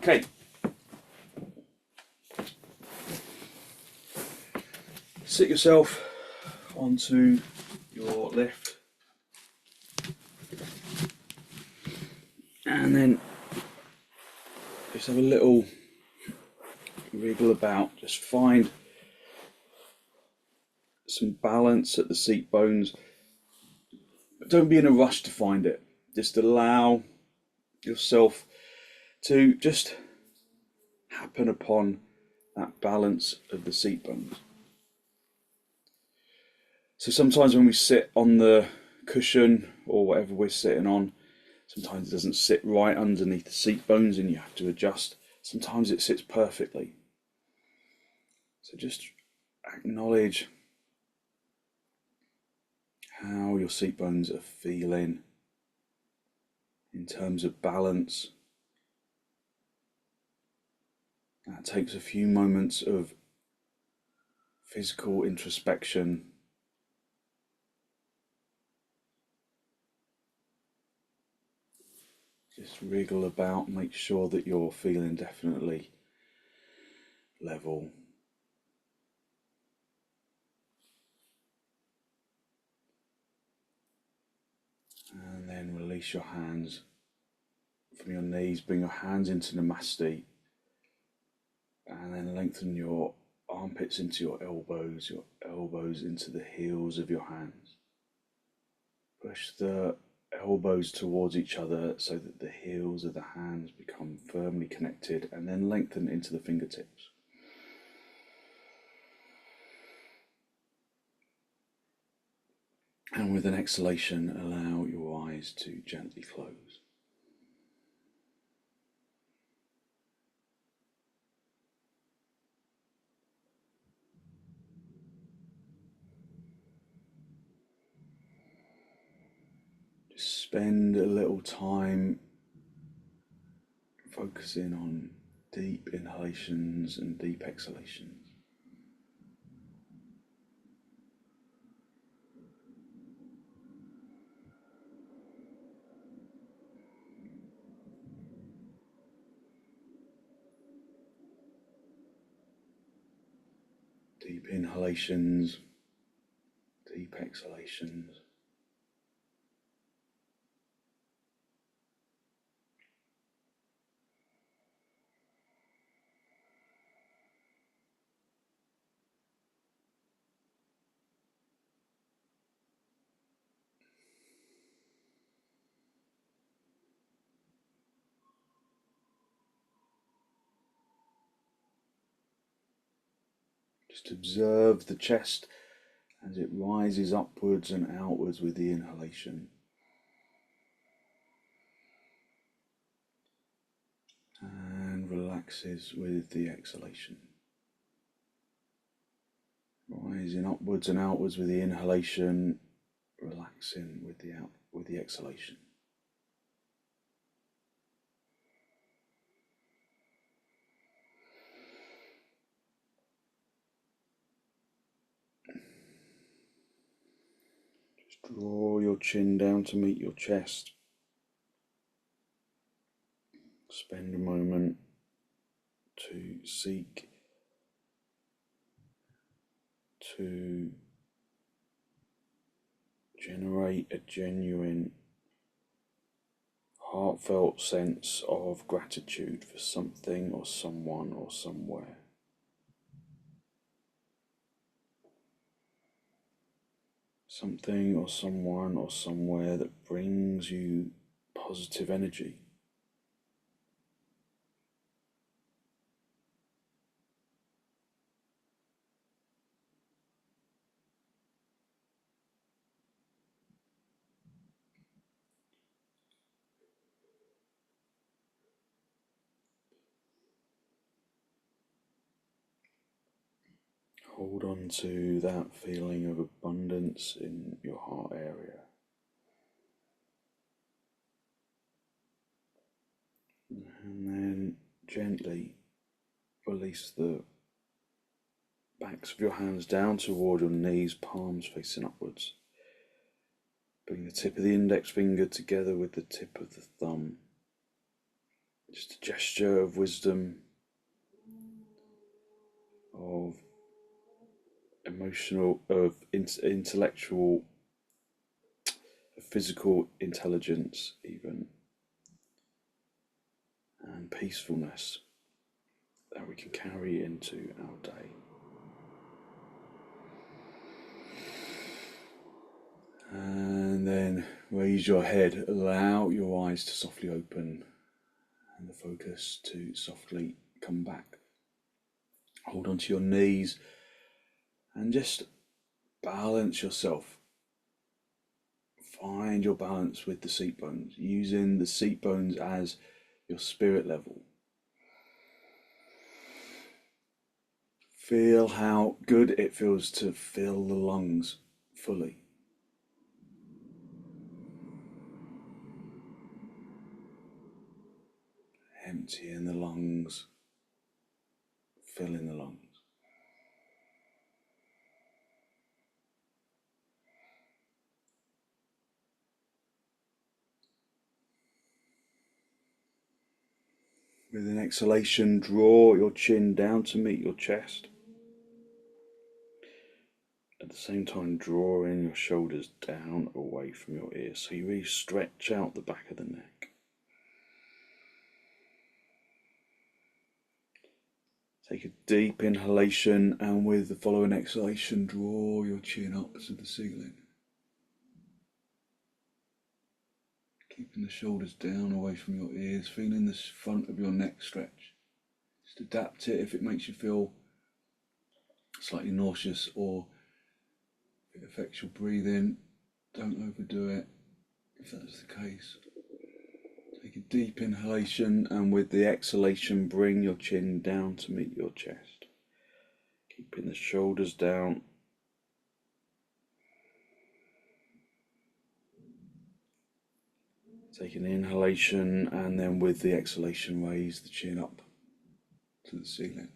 Okay. Sit yourself onto your left, and then just have a little wriggle about. Just find some balance at the seat bones, but don't be in a rush to find it. Just allow yourself to just happen upon that balance of the seat bones. So sometimes when we sit on the cushion or whatever we're sitting on, sometimes it doesn't sit right underneath the seat bones and you have to adjust. Sometimes it sits perfectly. So just acknowledge how your seat bones are feeling in terms of balance. That takes a few moments of physical introspection. Just wriggle about, make sure that you're feeling definitely level. And then release your hands from your knees, bring your hands into Namaste, and then lengthen your armpits into your elbows into the heels of your hands. Push the elbows towards each other so that the heels of the hands become firmly connected, and then lengthen into the fingertips. And with an exhalation, allow your eyes to gently close. Just spend a little time focusing on deep inhalations and deep exhalations. Deep inhalations, deep exhalations. Just observe the chest as it rises upwards and outwards with the inhalation, and relaxes with the exhalation. Rising upwards and outwards with the inhalation, relaxing with the exhalation. Just draw your chin down to meet your chest. Spend a moment to seek to generate a genuine, heartfelt sense of gratitude for something or someone or somewhere. Something or someone or somewhere that brings you positive energy. Hold on to that feeling of abundance in your heart area. And then gently release the backs of your hands down toward your knees, palms facing upwards. Bring the tip of the index finger together with the tip of the thumb. Just a gesture of wisdom, of emotional, of intellectual, of physical intelligence, even, and peacefulness that we can carry into our day. And then raise your head, allow your eyes to softly open and the focus to softly come back. Hold onto your knees and just balance yourself. Find your balance with the seat bones, using the seat bones as your spirit level. Feel how good it feels to fill the lungs fully. Emptying the lungs, filling the lungs. With an exhalation, draw your chin down to meet your chest. At the same time, drawing your shoulders down away from your ears, so you really stretch out the back of the neck. Take a deep inhalation, and with the following exhalation, draw your chin up to the ceiling. Keeping the shoulders down away from your ears, feeling the front of your neck stretch. Just adapt it if it makes you feel slightly nauseous or if it affects your breathing. Don't overdo it if that's the case. Take a deep inhalation, and with the exhalation, bring your chin down to meet your chest. Keeping the shoulders down. Take an inhalation, and then with the exhalation, raise the chin up to the ceiling.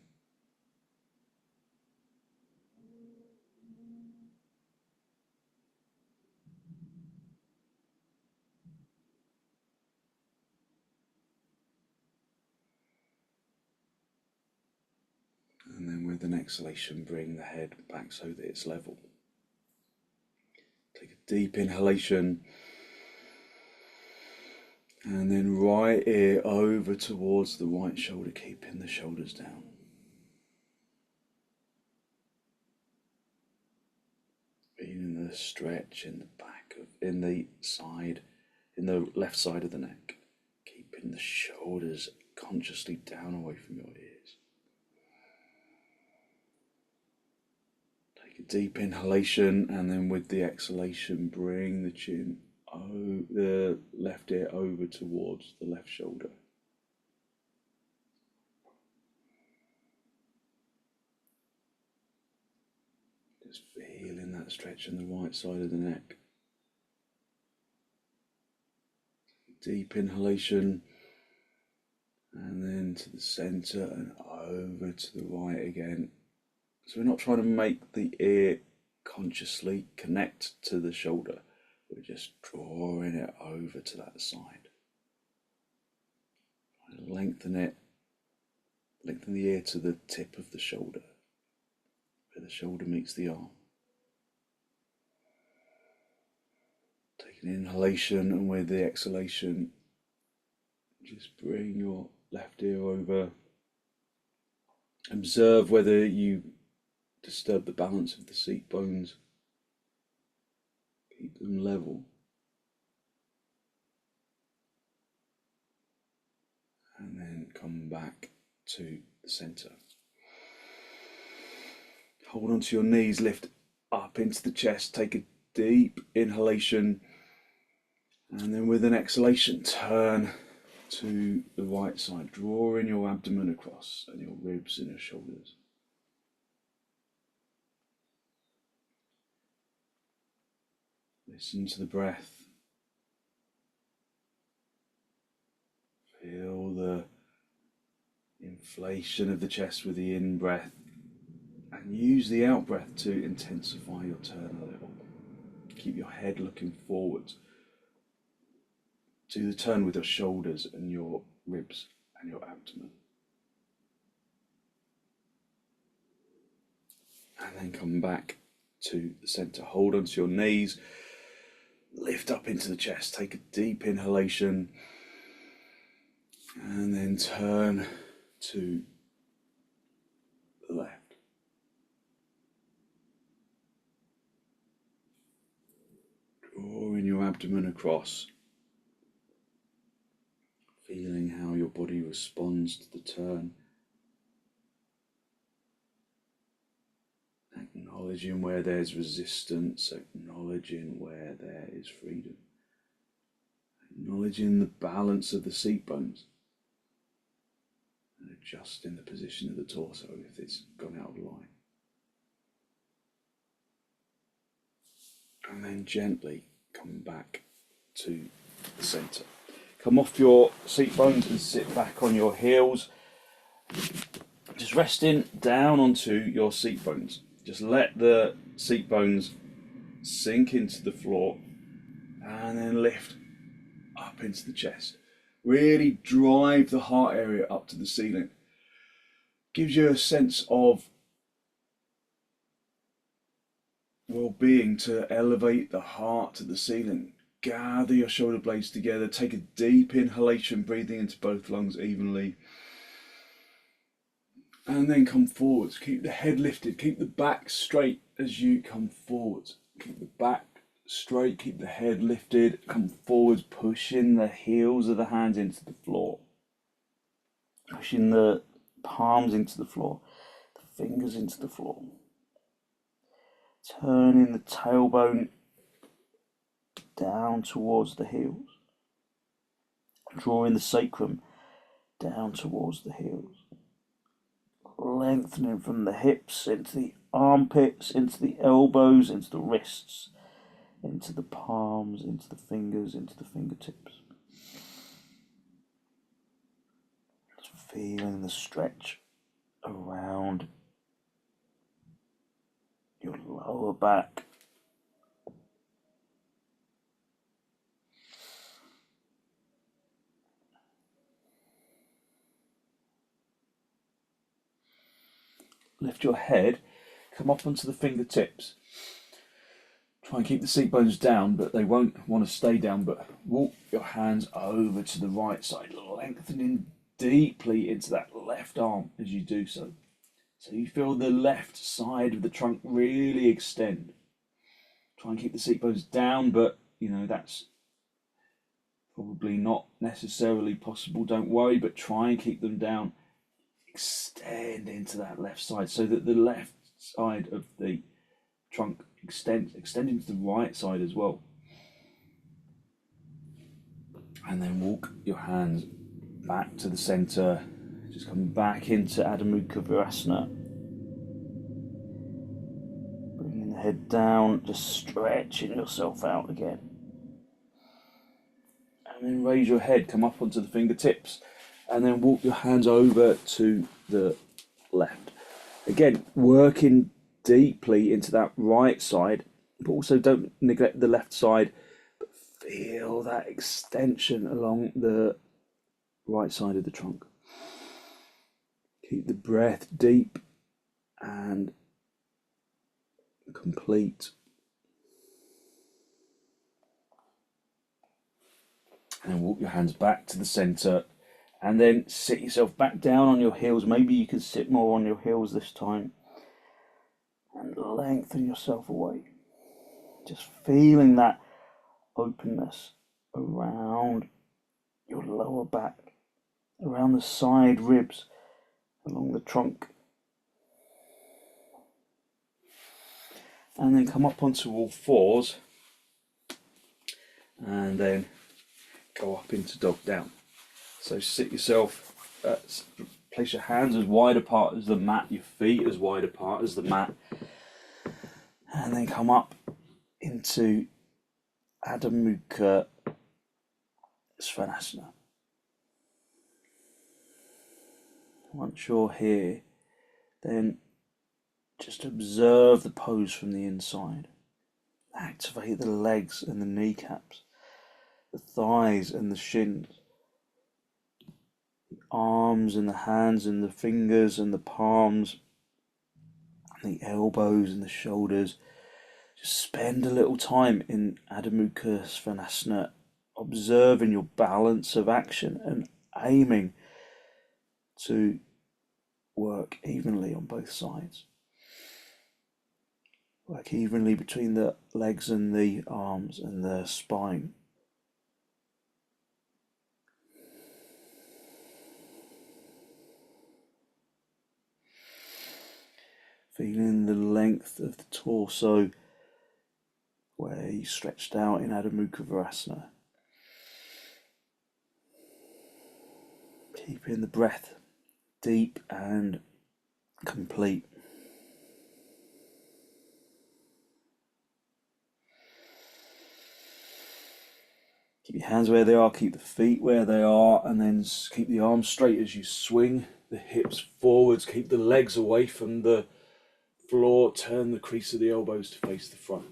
And then with an exhalation, bring the head back so that it's level. Take a deep inhalation, and then right ear over towards the right shoulder, keeping the shoulders down. Feeling the stretch in the back in the left side of the neck, keeping the shoulders consciously down away from your ears. Take a deep inhalation, and then with the exhalation, bring the chin, the left ear over towards the left shoulder. Just feeling that stretch in the right side of the neck. Deep inhalation, and then to the center and over to the right again. So we're not trying to make the ear consciously connect to the shoulder, we're just drawing it over to that side. Lengthen it, lengthen the ear to the tip of the shoulder, where the shoulder meets the arm. Take an inhalation, and with the exhalation, just bring your left ear over. Observe whether you disturb the balance of the seat bones. Keep them level. And then come back to the center. Hold onto your knees, lift up into the chest, take a deep inhalation, and then with an exhalation, turn to the right side, drawing your abdomen across and your ribs and your shoulders. Listen to the breath. Feel the inflation of the chest with the in-breath, and use the out-breath to intensify your turn a little. Keep your head looking forward. Do the turn with your shoulders and your ribs and your abdomen. And then come back to the center. Hold onto your knees. Lift up into the chest. Take a deep inhalation. And then turn to the left. Drawing your abdomen across. Feeling how your body responds to the turn. Acknowledging where there's resistance, acknowledging where there is freedom. Acknowledging the balance of the seat bones. And adjusting the position of the torso if it's gone out of line. And then gently come back to the centre. Come off your seat bones and sit back on your heels. Just resting down onto your seat bones. Just let the seat bones sink into the floor and then lift up into the chest. Really drive the heart area up to the ceiling. Gives you a sense of well-being to elevate the heart to the ceiling. Gather your shoulder blades together. Take a deep inhalation, breathing into both lungs evenly. And then come forwards. Keep the head lifted. Keep the back straight as you come forwards. Keep the back straight. Keep the head lifted. Come forwards, pushing the heels of the hands into the floor. Pushing the palms into the floor. The fingers into the floor. Turning the tailbone down towards the heels. Drawing the sacrum down towards the heels. Lengthening from the hips into the armpits, into the elbows, into the wrists, into the palms, into the fingers, into the fingertips. Just feeling the stretch around your lower back. Lift your head, come up onto the fingertips. Try and keep the seat bones down, but they won't want to stay down, but walk your hands over to the right side, lengthening deeply into that left arm as you do so. So you feel the left side of the trunk really extend. Try and keep the seat bones down, but you know that's probably not necessarily possible, don't worry, but try and keep them down. Extend into that left side so that the left side of the trunk extending to the right side as well. And then walk your hands back to the center. Just come back into Adho Mukha Virasana. Bringing the head down, just stretching yourself out again. And then raise your head, come up onto the fingertips. And then walk your hands over to the left. Again, working deeply into that right side, but also don't neglect the left side, but feel that extension along the right side of the trunk. Keep the breath deep and complete. And walk your hands back to the center. And then sit yourself back down on your heels. Maybe you can sit more on your heels this time. And lengthen yourself away. Just feeling that openness around your lower back, around the side ribs, along the trunk. And then come up onto all fours. And then go up into dog down. So sit yourself, place your hands as wide apart as the mat, your feet as wide apart as the mat, and then come up into Adho Mukha Svanasana. Once you're here, then just observe the pose from the inside. Activate the legs and the kneecaps, the thighs and the shins. arms and the hands and the fingers and the palms and the elbows and the shoulders. Just spend a little time in Adho Mukha Svanasana, observing your balance of action and aiming to work evenly on both sides. Work evenly between the legs and the arms and the spine. Feeling the length of the torso where you stretched out in Adho Mukha Virasana. Keeping the breath deep and complete. Keep your hands where they are, keep the feet where they are, and then keep the arms straight as you swing the hips forwards. Keep the legs away from the floor. Turn the crease of the elbows to face the front.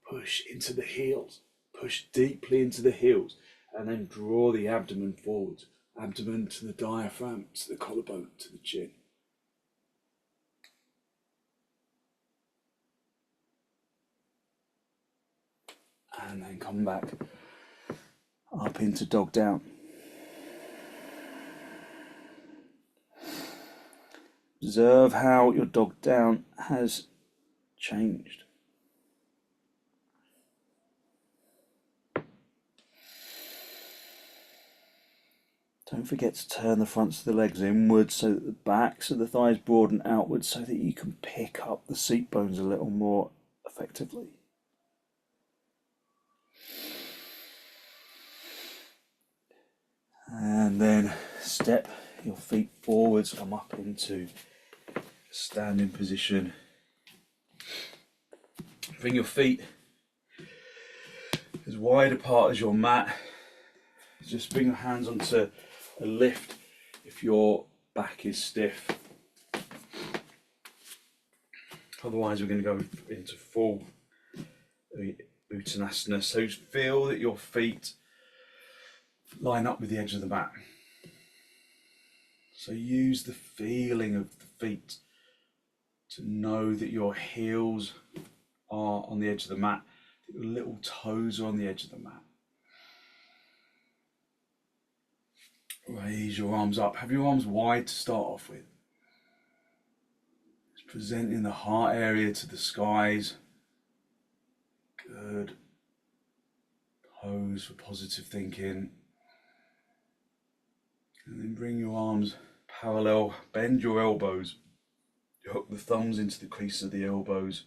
Push into the heels. Push deeply into the heels, and then draw the abdomen forwards. Abdomen to the diaphragm, to the collarbone, to the chin. And then come back up into dog down. Observe how your dog down has changed. Don't forget to turn the fronts of the legs inwards so that the backs of the thighs broaden outwards so that you can pick up the seat bones a little more effectively. And then step your feet forwards, come up into standing position. Bring your feet as wide apart as your mat. Just bring your hands onto a lift if your back is stiff. Otherwise, we're going to go into full uttanasana. So feel that your feet line up with the edge of the mat. So use the feeling of the feet to know that your heels are on the edge of the mat, that your little toes are on the edge of the mat. Raise your arms up. Have your arms wide to start off with. Just presenting the heart area to the skies. Good. Pose for positive thinking. And then bring your arms parallel. Bend your elbows. Hook the thumbs into the crease of the elbows.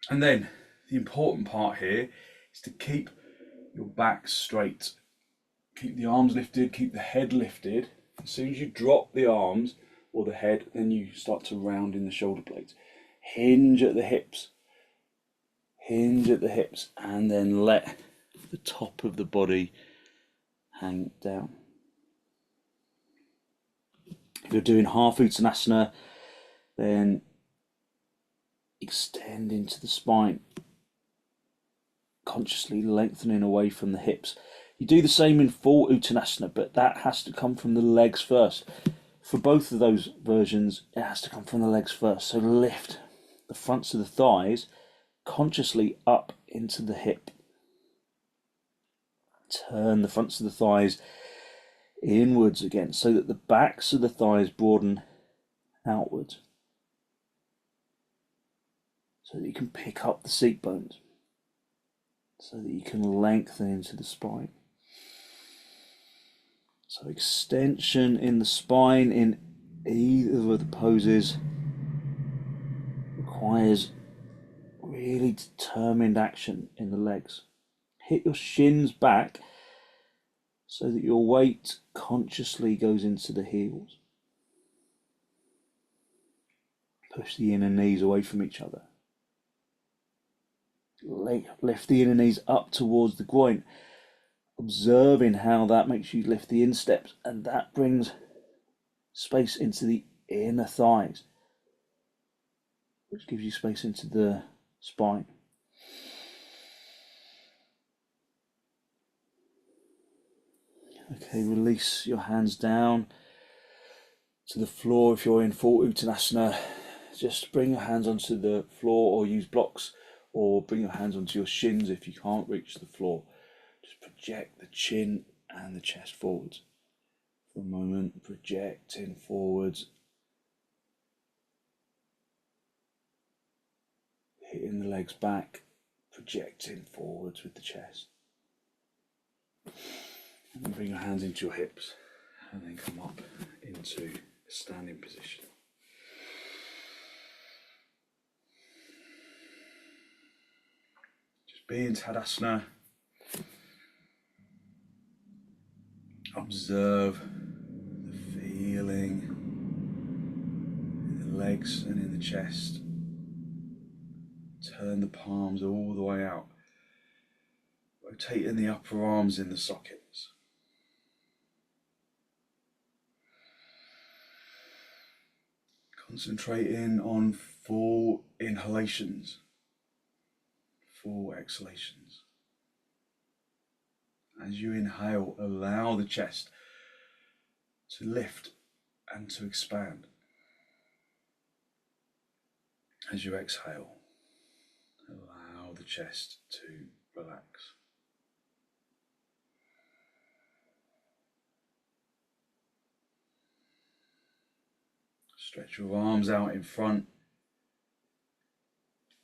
And then the important part here is to keep your back straight. Keep the arms lifted, keep the head lifted. As soon as you drop the arms or the head, then you start to round in the shoulder blades. Hinge at the hips. Hinge at the hips, and then let the top of the body hang down. If you're doing half uttanasana, then extend into the spine, consciously lengthening away from the hips. You do the same in full uttanasana, but that has to come from the legs first. For both of those versions, it has to come from the legs first. So lift the fronts of the thighs consciously up into the hip. Turn the fronts of the thighs inwards again so that the backs of the thighs broaden outwards. So that you can pick up the seat bones. So that you can lengthen into the spine. So extension in the spine in either of the poses requires really determined action in the legs. Hit your shins back so that your weight consciously goes into the heels. Push the inner knees away from each other. Lift the inner knees up towards the groin, observing how that makes you lift the insteps, and that brings space into the inner thighs, which gives you space into the spine. Okay, release your hands down to the floor. If you're in full uttanasana, just bring your hands onto the floor or use blocks, or bring your hands onto your shins if you can't reach the floor. Just project the chin and the chest forwards. For a moment, projecting forwards, hitting the legs back, projecting forwards with the chest. And then bring your hands into your hips and then come up into a standing position. Just be in Tadasana. Observe the feeling in the legs and in the chest. Turn the palms all the way out. Rotating the upper arms in the sockets. Concentrating on full inhalations, full exhalations. As you inhale, allow the chest to lift and to expand. As you exhale, allow the chest to relax. Stretch your arms out in front.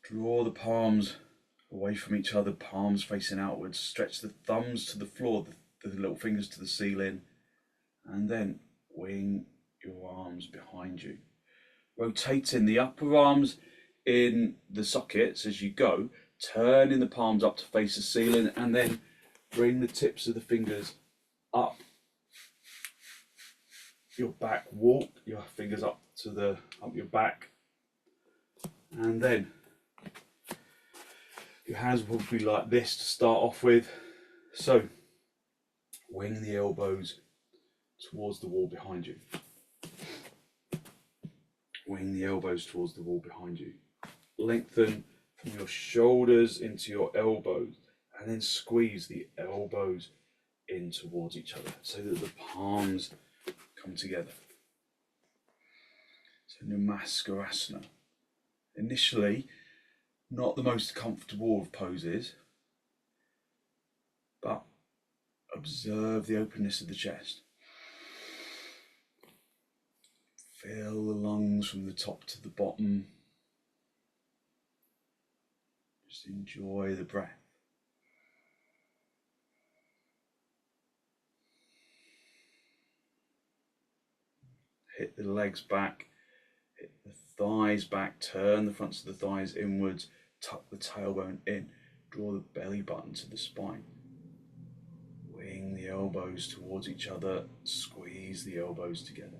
Draw the palms away from each other, palms facing outwards. Stretch the thumbs to the floor, the little fingers to the ceiling, and then wing your arms behind you. Rotating the upper arms in the sockets as you go, turning the palms up to face the ceiling, and then bring the tips of the fingers up your back. Walk your fingers up your back, and then your hands will be like this to start off with. So wing the elbows towards the wall behind you. Wing the elbows towards the wall behind you. Lengthen from your shoulders into your elbows, and then squeeze the elbows in towards each other so that the palms come together. So namaskarasana. Initially, not the most comfortable of poses, but observe the openness of the chest. Fill the lungs from the top to the bottom. Just enjoy the breath. Hit the legs back, hit the thighs back, turn the fronts of the thighs inwards, tuck the tailbone in, draw the belly button to the spine. Wing the elbows towards each other, squeeze the elbows together.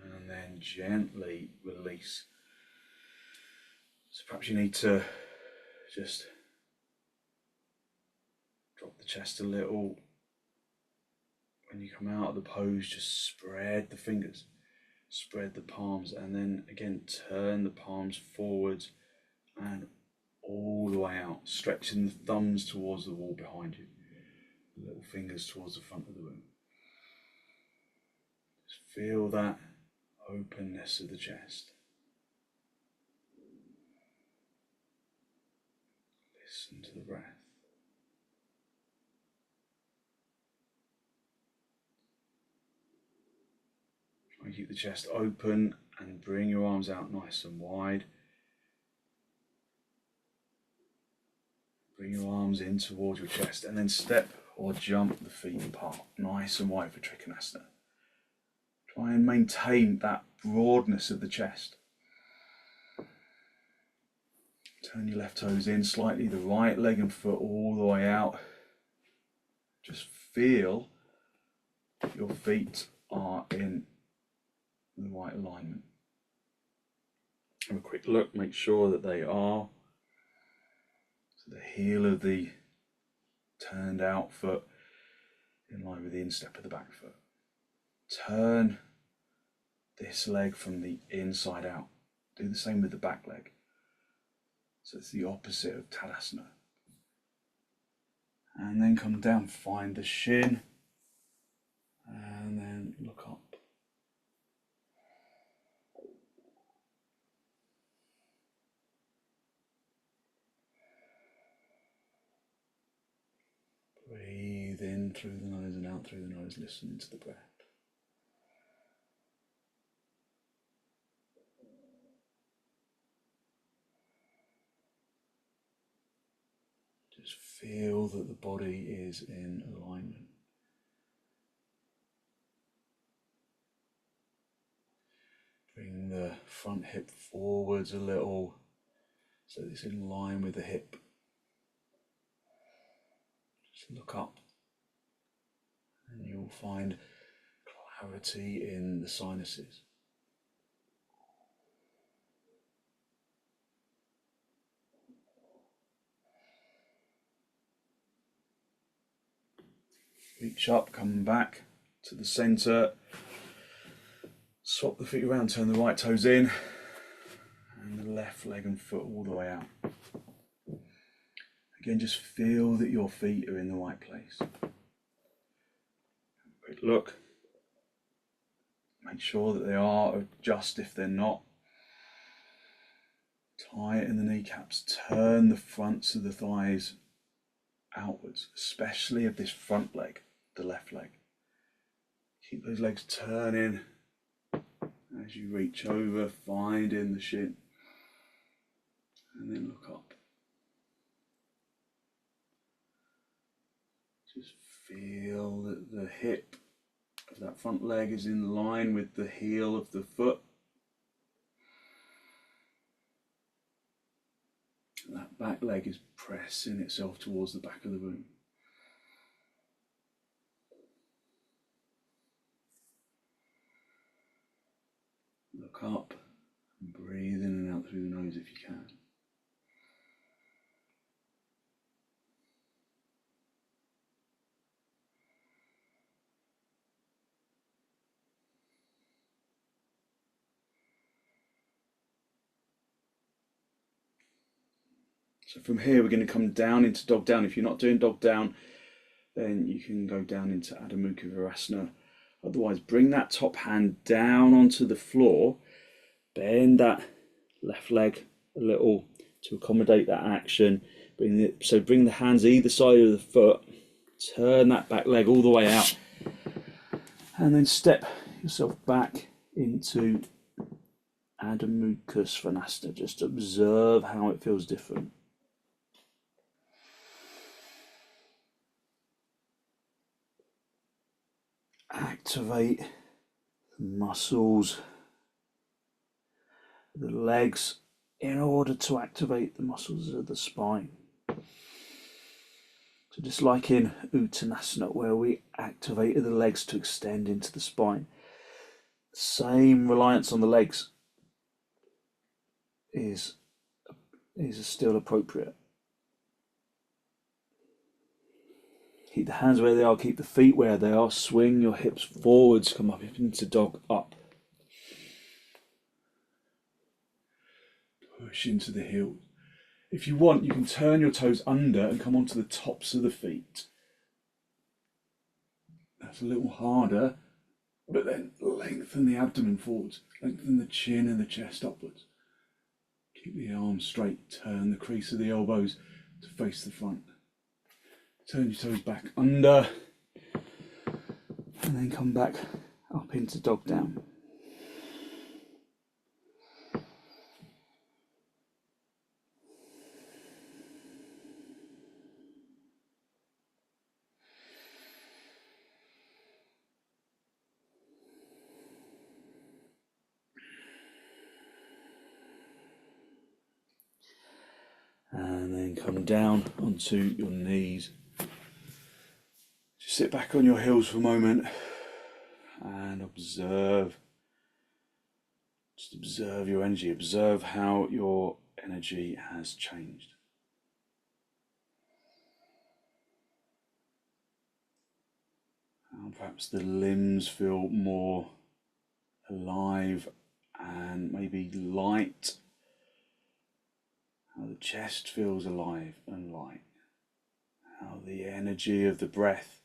And then gently release. So perhaps you need to just drop the chest a little. When you come out of the pose, just spread the fingers, spread the palms, and then again turn the palms forwards and all the way out, stretching the thumbs towards the wall behind you, the little fingers towards the front of the room. Just feel that openness of the chest. Listen to the breath. Try and keep the chest open and bring your arms out nice and wide. Bring your arms in towards your chest, and then step or jump the feet apart, nice and wide for trikonasana. Try and maintain that broadness of the chest. Turn your left toes in slightly, the right leg and foot all the way out. Just feel your feet are in the right alignment. Have a quick look, make sure that they are. So the heel of the turned out foot in line with the instep of the back foot. Turn this leg from the inside out. Do the same with the back leg. So it's the opposite of Tadasana. And then come down, find the shin, and then look up. Breathe in through the nose and out through the nose, listen to the breath. Just feel that the body is in alignment. Bring the front hip forwards a little so it's in line with the hip. Just look up and you'll find clarity in the sinuses. Reach up, come back to the center. Swap the feet around, turn the right toes in, and the left leg and foot all the way out. Again, just feel that your feet are in the right place. Quick look. Make sure that they are, adjust if they're not. Tie it in the kneecaps, turn the fronts of the thighs outwards, especially of this front leg, the left leg. Keep those legs turning as you reach over, find in the shin, and then look up. Just feel that the hip of that front leg is in line with the heel of the foot. And that back leg is pressing itself towards the back of the room. Look up and breathe in and out through the nose if you can. So from here we're going to come down into dog down. If you're not doing dog down, then you can go down into Adho Mukha Virasana. Otherwise, bring that top hand down onto the floor, bend that left leg a little to accommodate that action. Bring the hands either side of the foot, turn that back leg all the way out, and then step yourself back into Adho Mukha Svanasana. Just observe how it feels different. Activate the muscles, the legs, in order to activate the muscles of the spine. So just like in Uttanasana, where we activated the legs to extend into the spine, same reliance on the legs is still appropriate. Keep the hands where they are, keep the feet where they are, swing your hips forwards, come up into dog up. Push into the heels. If you want, you can turn your toes under and come onto the tops of the feet. That's a little harder, but then lengthen the abdomen forwards, lengthen the chin and the chest upwards. Keep the arms straight, turn the crease of the elbows to face the front. Turn your toes back under, and then come back up into dog down. And then come down onto your knees. Just sit back on your heels for a moment and observe. Just observe your energy. Observe how your energy has changed. How perhaps the limbs feel more alive and maybe light. How the chest feels alive and light. how the energy of the breath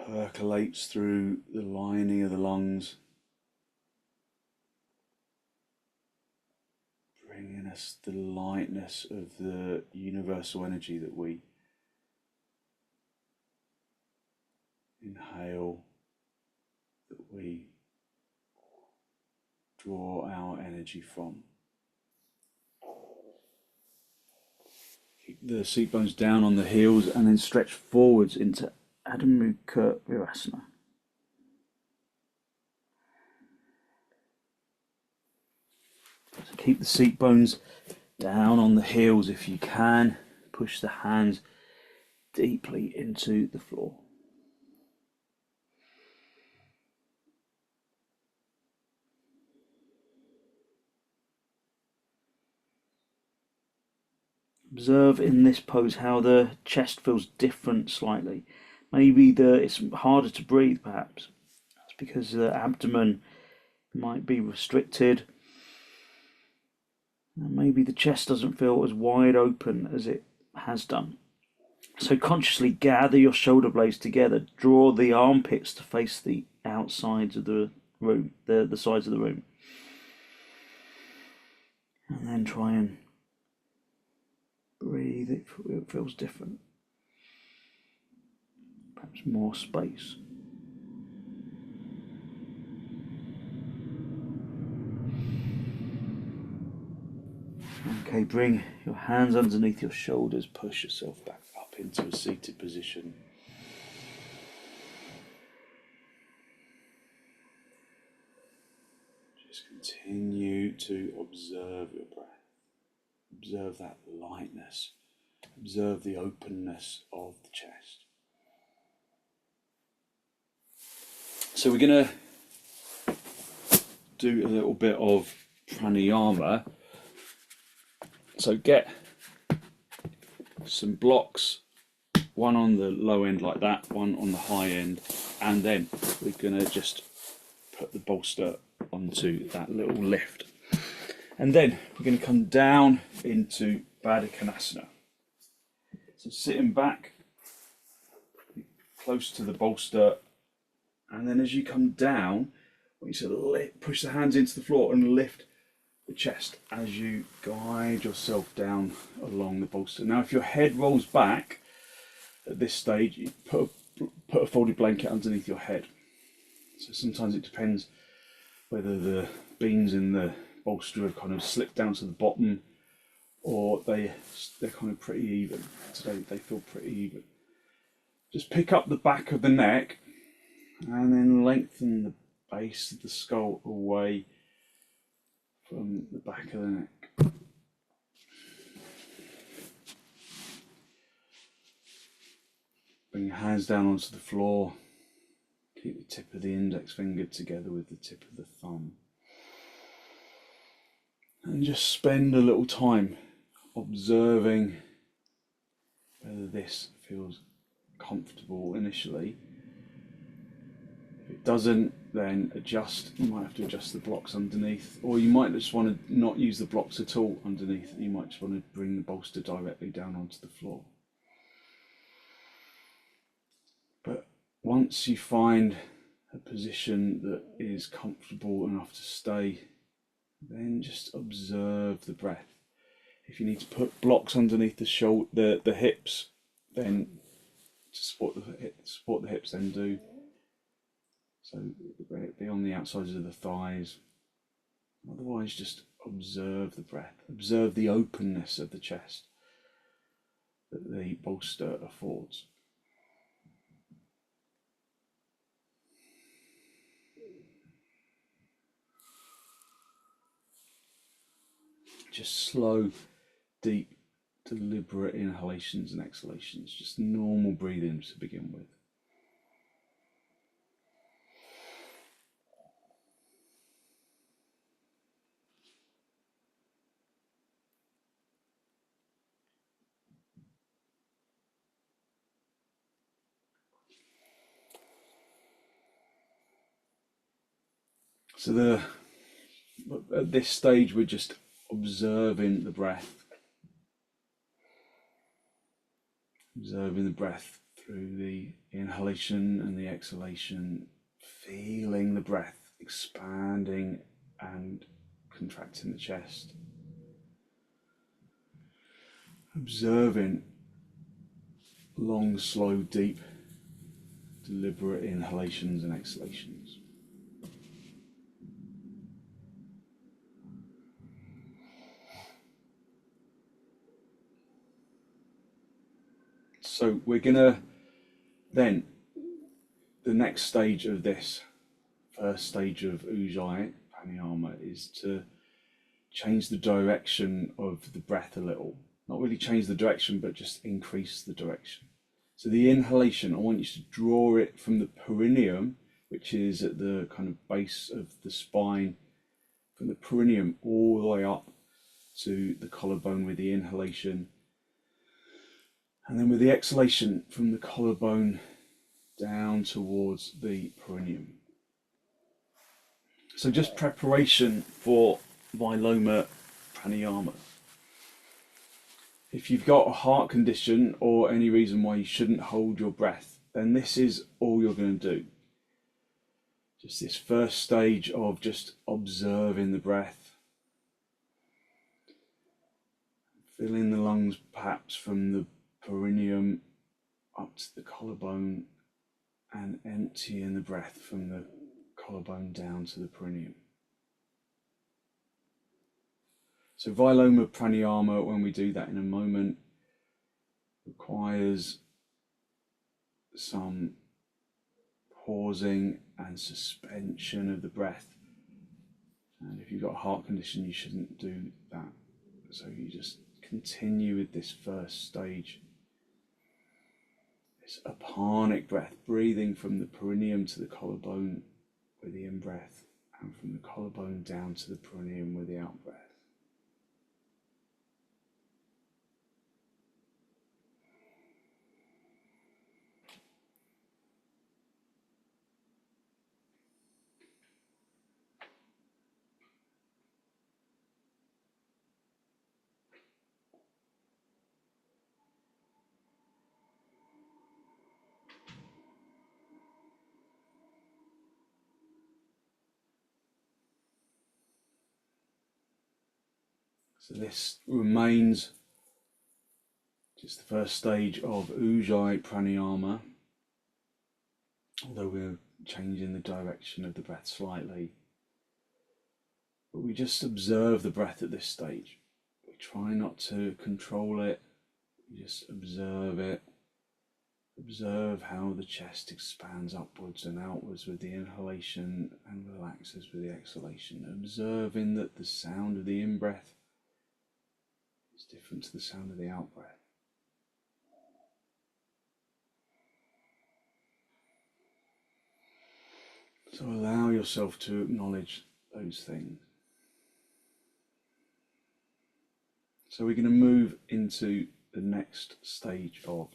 percolates through the lining of the lungs, bringing us the lightness of the universal energy that we inhale, that we draw our energy from. Keep the seat bones down on the heels and then stretch forwards into Adho Mukha Virasana. So keep the seat bones down on the heels if you can. Push the hands deeply into the floor. Observe in this pose how the chest feels different slightly. Maybe it's harder to breathe perhaps. That's because the abdomen might be restricted. And maybe the chest doesn't feel as wide open as it has done. So consciously gather your shoulder blades together. Draw the armpits to face the outsides of the room, the sides of the room. And then try and breathe. It feels different. Perhaps more space. Okay, bring your hands underneath your shoulders. Push yourself back up into a seated position. Just continue to observe your breath. Observe that lightness. Observe the openness of the chest. So we're going to do a little bit of pranayama. So get some blocks, one on the low end like that, one on the high end, and then we're going to just put the bolster onto that little lift. And then we're going to come down into baddha konasana. So sitting back, close to the bolster, and then as you come down, I want you to push the hands into the floor and lift the chest as you guide yourself down along the bolster. Now, if your head rolls back at this stage, you put a folded blanket underneath your head. So sometimes it depends whether the beams in the bolster have kind of slipped down to the bottom or they're kind of pretty even. Today they feel pretty even. Just pick up the back of the neck and then lengthen the base of the skull away from the back of the neck. Bring your hands down onto the floor. Keep the tip of the index finger together with the tip of the thumb. And just spend a little time observing whether this feels comfortable initially. If it doesn't, then adjust. You might have to adjust the blocks underneath, or you might just want to not use the blocks at all underneath. You might just want to bring the bolster directly down onto the floor. But once you find a position that is comfortable enough to stay, then just observe the breath. If you need to put blocks underneath the hips, then to support the hips, then do. So be on the outsides of the thighs. Otherwise, just observe the breath. Observe the openness of the chest that the bolster affords. Just slow, deep, deliberate inhalations and exhalations. Just normal breathing to begin with. So at this stage we're just observing the breath. Observing the breath through the inhalation and the exhalation, feeling the breath expanding and contracting the chest. Observing long, slow, deep, deliberate inhalations and exhalations. So we're going to then, the next stage of this first stage of Ujjayi Pranayama is to change the direction of the breath a little. Not really change the direction, but just increase the direction. So the inhalation, I want you to draw it from the perineum, which is at the kind of base of the spine, from the perineum all the way up to the collarbone with the inhalation. And then with the exhalation, from the collarbone down towards the perineum. So just preparation for Viloma Pranayama. If you've got a heart condition or any reason why you shouldn't hold your breath, then this is all you're going to do. Just this first stage of just observing the breath. Filling the lungs perhaps from the perineum up to the collarbone and emptying the breath from the collarbone down to the perineum. So Viloma Pranayama, when we do that in a moment, requires some pausing and suspension of the breath. And if you've got a heart condition, you shouldn't do that. So you just continue with this first stage. This apanic breath, breathing from the perineum to the collarbone with the in-breath, and from the collarbone down to the perineum with the out-breath. So this remains just the first stage of Ujjayi Pranayama, although we're changing the direction of the breath slightly. But we just observe the breath at this stage. We try not to control it, we just observe it. Observe how the chest expands upwards and outwards with the inhalation and relaxes with the exhalation. Observing that the sound of the in-breath is different to the sound of the out-breath. So allow yourself to acknowledge those things. So we're going to move into the next stage of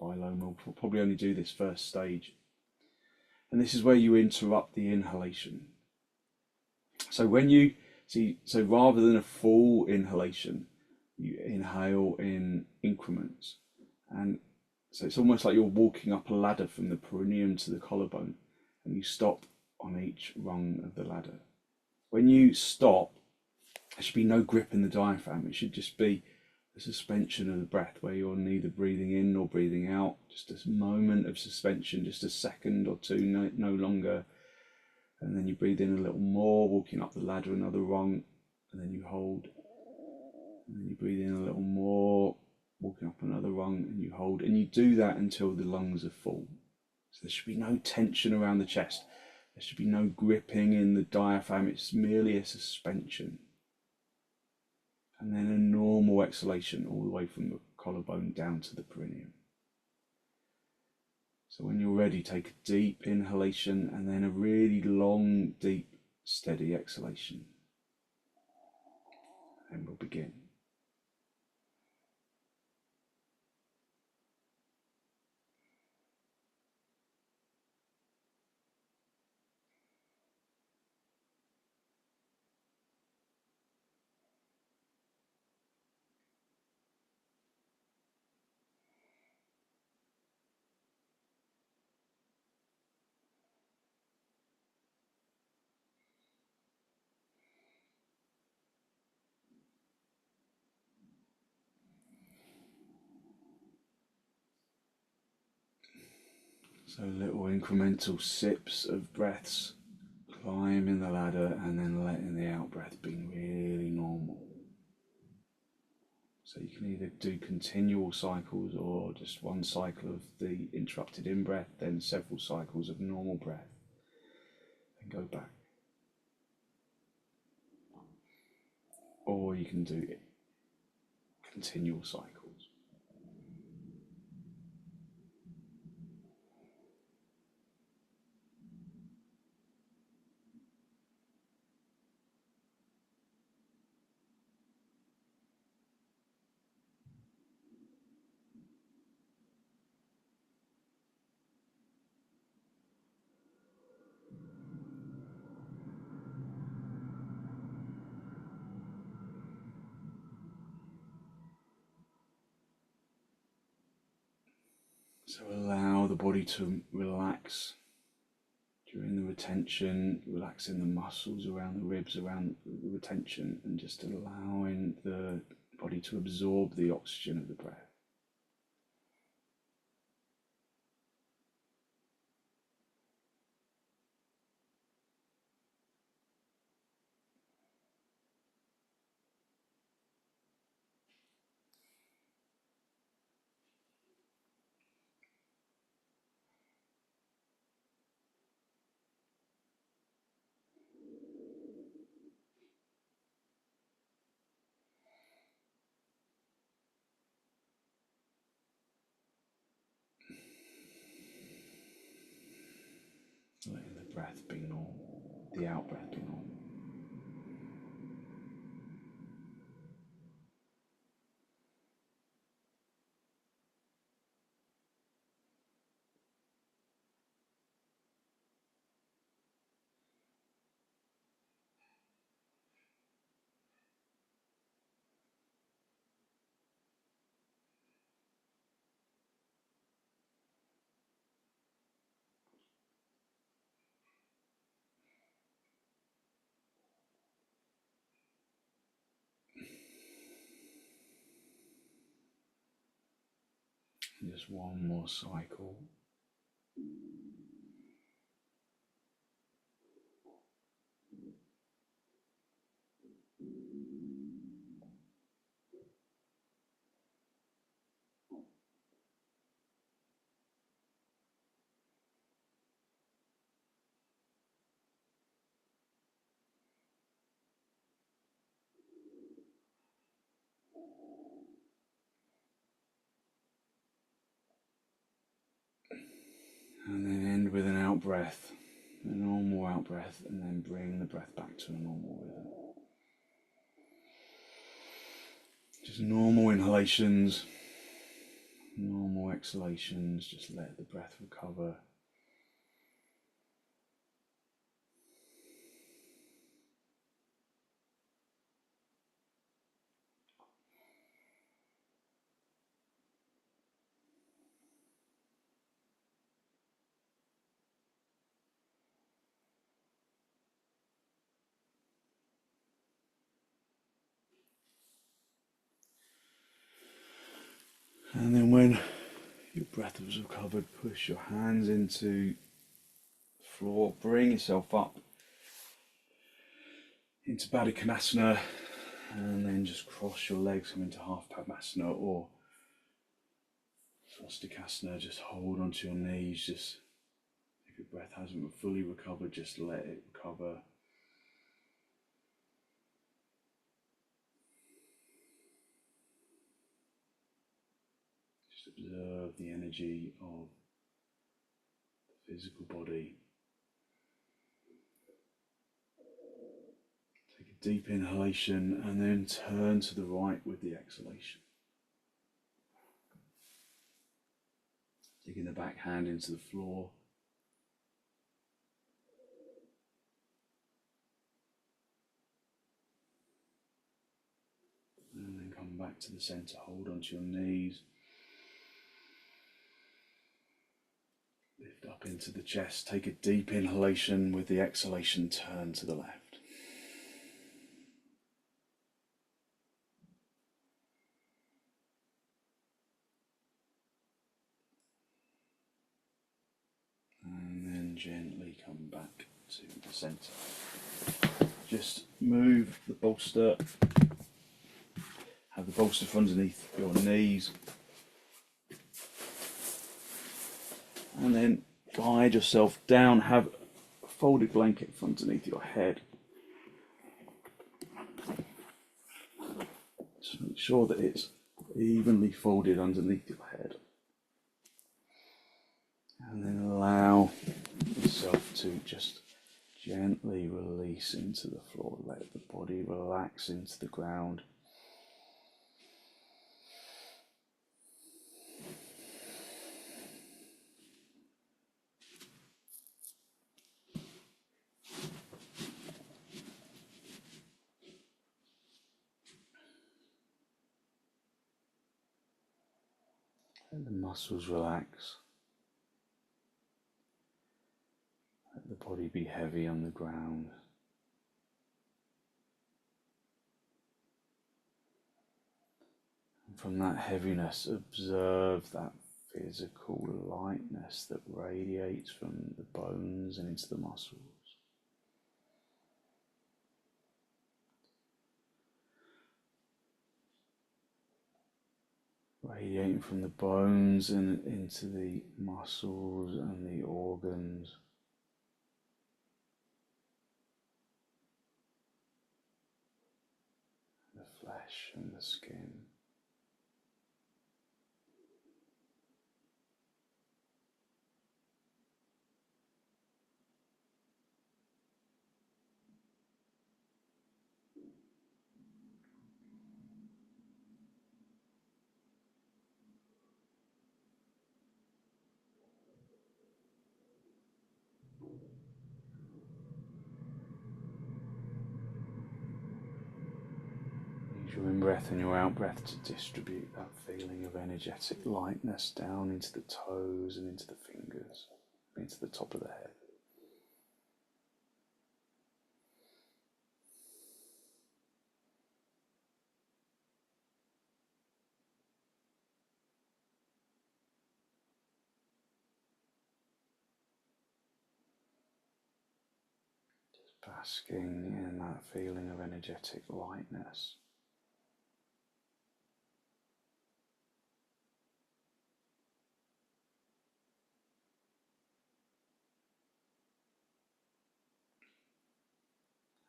Viloma. We'll probably only do this first stage. And this is where you interrupt the inhalation. So when you see, so rather than a full inhalation, you inhale in increments. And so it's almost like you're walking up a ladder from the perineum to the collarbone, and you stop on each rung of the ladder. When you stop, there should be no grip in the diaphragm. It should just be a suspension of the breath where you're neither breathing in nor breathing out. Just a moment of suspension, just a second or two, no longer. And then you breathe in a little more, walking up the ladder another rung, and then you hold. And then you breathe in a little more, walking up another rung, and you hold. And you do that until the lungs are full. So there should be no tension around the chest. There should be no gripping in the diaphragm. It's merely a suspension. And then a normal exhalation all the way from the collarbone down to the perineum. So when you're ready, take a deep inhalation and then a really long, deep, steady exhalation. And we'll begin. So little incremental sips of breaths, climbing the ladder and then letting the out breath be really normal. So you can either do continual cycles or just one cycle of the interrupted in-breath, then several cycles of normal breath, and go back. Or you can do continual cycles. So allow the body to relax during the retention, relaxing the muscles around the ribs, around the retention, and just allowing the body to absorb the oxygen of the breath. Letting the breath be normal, the out breath be normal. And just one more cycle. And then end with an out breath, a normal out breath, and then bring the breath back to a normal rhythm. Just normal inhalations, normal exhalations, just let the breath recover. And then when your breath has recovered, push your hands into the floor, bring yourself up into baddha konasana, and then just cross your legs, come into half padmasana or swastikasana. Just hold onto your knees. Just if your breath hasn't fully recovered, just let it recover. Just observe the energy of the physical body. Take a deep inhalation and then turn to the right with the exhalation. Digging the back hand into the floor. And then come back to the center, hold onto your knees. Lift up into the chest, take a deep inhalation with the exhalation, turn to the left. gently come back to the centre. Just move the bolster, have the bolster from underneath your knees, and then guide yourself down, have a folded blanket from underneath your head. Just make sure that it's evenly folded underneath your head. And then allow yourself to just gently release into the floor. Let the body relax into the ground. Let the muscles relax. Let the body be heavy on the ground. And from that heaviness, observe that physical lightness that radiates from the bones and into the muscles. Radiating from the bones and into the muscles and the organs. The flesh and the skin. Use your in-breath and your out-breath to distribute that feeling of energetic lightness down into the toes and into the fingers, into the top of the head. Just basking in that feeling of energetic lightness.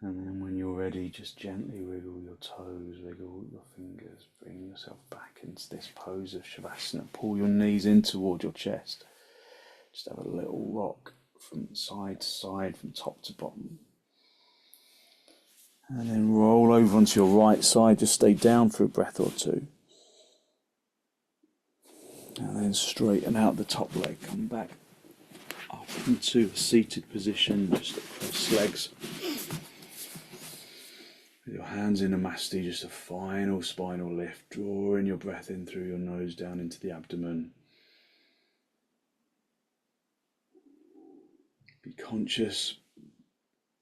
And then when you're ready, just gently wiggle your toes, wiggle your fingers, bring yourself back into this pose of shavasana. Pull your knees in toward your chest. Just have a little rock from side to side, from top to bottom. And then roll over onto your right side, just stay down for a breath or two. And then straighten out the top leg, come back up into a seated position, just cross legs. With your hands in Namaste, just a final spinal lift, drawing your breath in through your nose down into the abdomen. Be conscious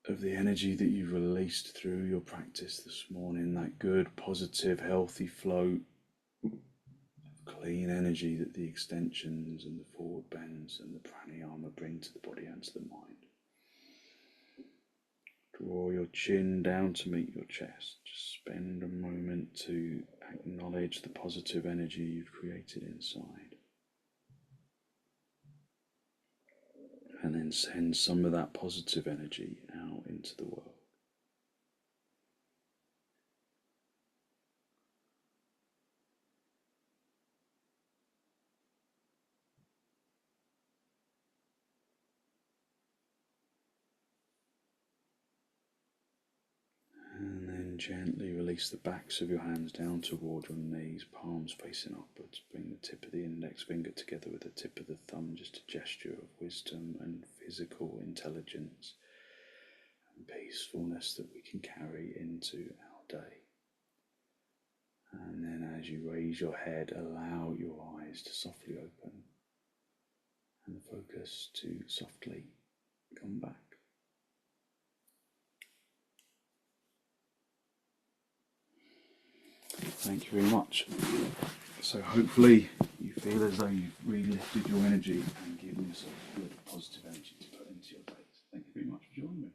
of the energy that you've released through your practice this morning, that good, positive, healthy flow of clean energy that the extensions and the forward bends and the pranayama bring to the body and to the mind. Draw your chin down to meet your chest. Just spend a moment to acknowledge the positive energy you've created inside. And then send some of that positive energy out into the world. And then gently release the backs of your hands down toward your knees, palms facing upwards. Bring the tip of the index finger together with the tip of the thumb, just a gesture of wisdom and physical intelligence and peacefulness that we can carry into our day. And then as you raise your head, allow your eyes to softly open and the focus to softly come back. Thank you very much. So hopefully you feel as though you've really lifted your energy and given yourself